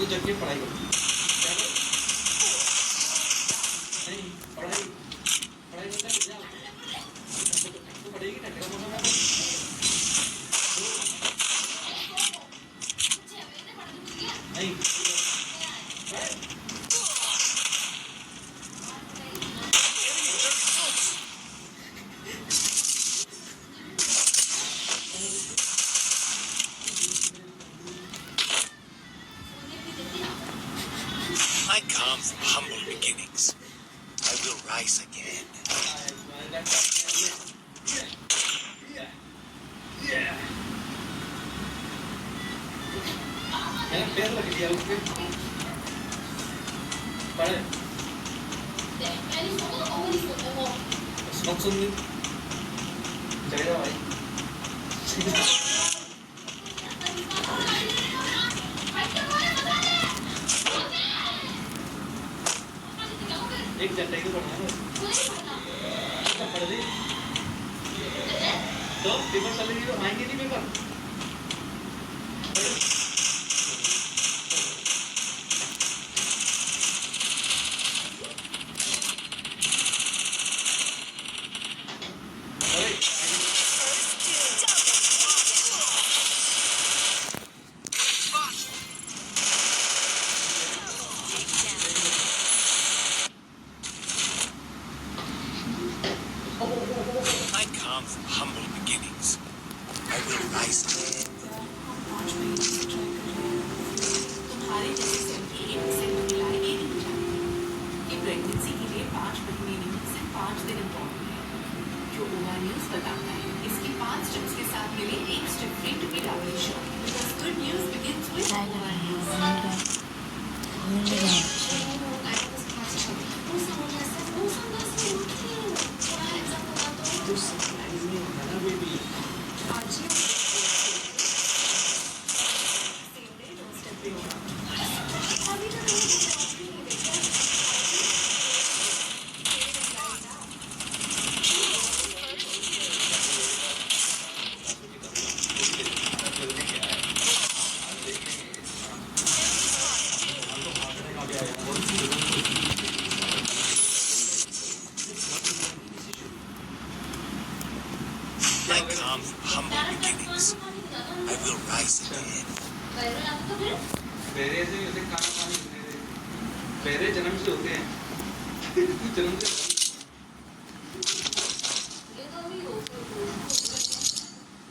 तो जग के पढ़ाई करो। नहीं पढ़ाई पढ़ाई नहीं कर जा तो पढ़ेगी ना तेरा मौका नहीं I come from humble beginnings. I will rise again. पैर लग गया उसके पढ़े सुन चलेगा भाई एक घंटे की पढ़ना है पढ़ ली तो पेपर चलेगी तो आएंगे नहीं paper I come from humble beginnings. I will rise again. तुम्हारे जैसे सेल्फी 1% महिलाएं ये नहीं जानती कि प्रेगनेंसी के लिए 5 महीने नहीं सिर्फ 5 दिन इम्पोर्टेंट है। जो ओवा न्यूज बताता है इसकी 5 स्टेप्स के साथ मिले एक step free to be double sure because good news begins with ओवा news. I come from humble beginnings. I will rise again. पहले से जैसे खाना पानी पहले जन्म से होते हैं जन्म से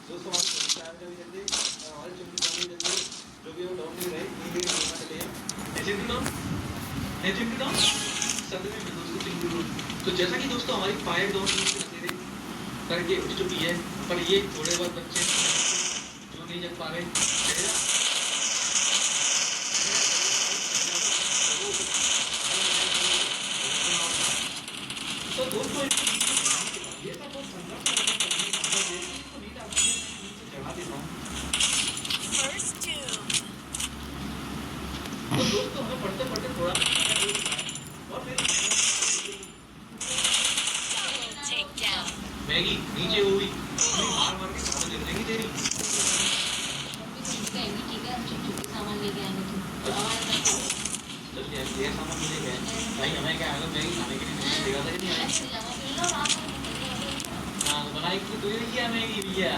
दोस्तों हमारे जल्दी हमारे चुम्बी जल्दी जो भी वो डाउन नहीं रहे नीचे चले एजेंट डाउन सब में दोस्तों चुम्बी डाउन तो जैसा कि दोस्तों हमारी फायर डाउन करके उठ चुकी है पर ये थोड़े बहुत बच्चे जो नहीं जग पा रहे तो दोस्तों ये सब बहुत संघर्ष चढ़ा देता हूँ तो दोस्तों हमें पढ़ते पढ़ते थोड़ा और फिर मैगी नीचे हुई मार मार के खाना दे देंगी तेरी सामान लेके आने की ये सामान मुझे क्या भाई हमें क्या आएगा मैगी खाने के लिए देगा था कि नहीं आया हाँ तो बनाई तो तू ही किया मैगी भैया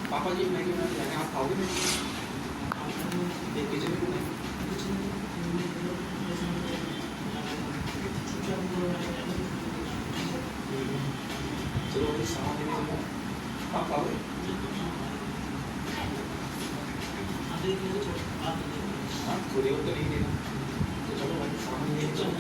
पापा जी मैगी बना के आप खाओगे मैगी एक किचन में बनाए चलो अभी सामान लेके चलो आप खाओगे हाँ थोड़ी और करी देना तो चलो भाई सामान लेके चलो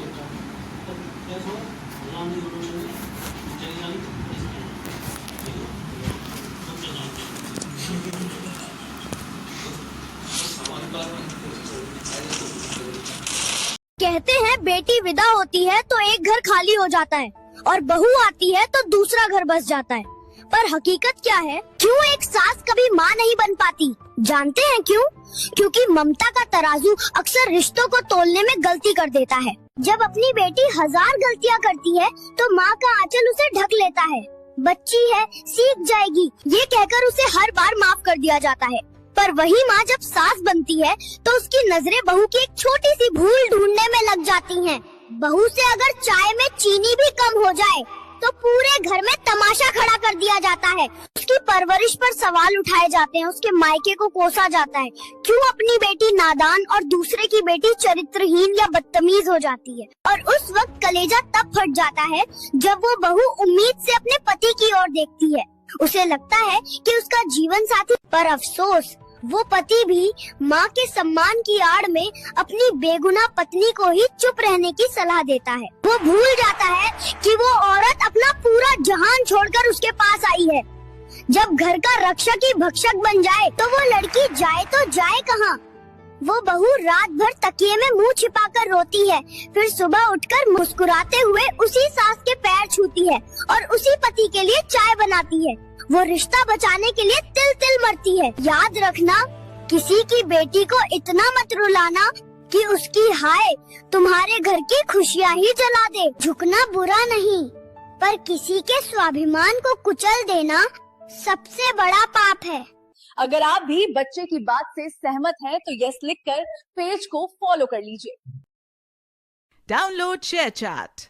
कहते हैं बेटी विदा होती है तो एक घर खाली हो जाता है और बहू आती है तो दूसरा घर बस जाता है। पर हकीकत क्या है? क्यों एक सास कभी माँ नहीं बन पाती? जानते हैं क्यों? क्योंकि ममता का तराजू अक्सर रिश्तों को तोलने में गलती कर देता है। जब अपनी बेटी 1000 गलतियाँ करती है तो माँ का आंचल उसे ढक लेता है। बच्ची है, सीख जाएगी, ये कहकर उसे हर बार माफ कर दिया जाता है। पर वही माँ जब सास बनती है तो उसकी नजरें बहू की एक छोटी सी भूल ढूंढने में लग जाती हैं। बहू से अगर चाय में चीनी भी कम हो जाए तो पूरे घर में तमाशा खड़ा कर दिया जाता है। उसकी परवरिश पर सवाल उठाए जाते हैं, उसके मायके को कोसा जाता है। क्यों अपनी बेटी नादान और दूसरे की बेटी चरित्रहीन या बदतमीज हो जाती है। और उस वक्त कलेजा तब फट जाता है जब वो बहू उम्मीद से अपने पति की ओर देखती है। उसे लगता है कि उसका जीवन साथी, पर अफसोस वो पति भी माँ के सम्मान की आड़ में अपनी बेगुनाह पत्नी को ही चुप रहने की सलाह देता है। वो भूल जाता है कि वो औरत अपना पूरा जहान छोड़कर उसके पास आई है। जब घर का रक्षक ही भक्षक बन जाए तो वो लड़की जाए तो जाए कहाँ? वो बहू रात भर तकिए में मुंह छिपाकर रोती है, फिर सुबह उठकर मुस्कुराते हुए उसी सास के पैर छूती है और उसी पति के लिए चाय बनाती है। वो रिश्ता बचाने के लिए तिल तिल मरती है। याद रखना, किसी की बेटी को इतना मत रुलाना कि उसकी हाय तुम्हारे घर की खुशियाँ ही जला दे। झुकना बुरा नहीं, पर किसी के स्वाभिमान को कुचल देना सबसे बड़ा पाप है। अगर आप भी बच्चे की बात से सहमत हैं तो यस लिखकर पेज को फॉलो कर लीजिए। Download share chat.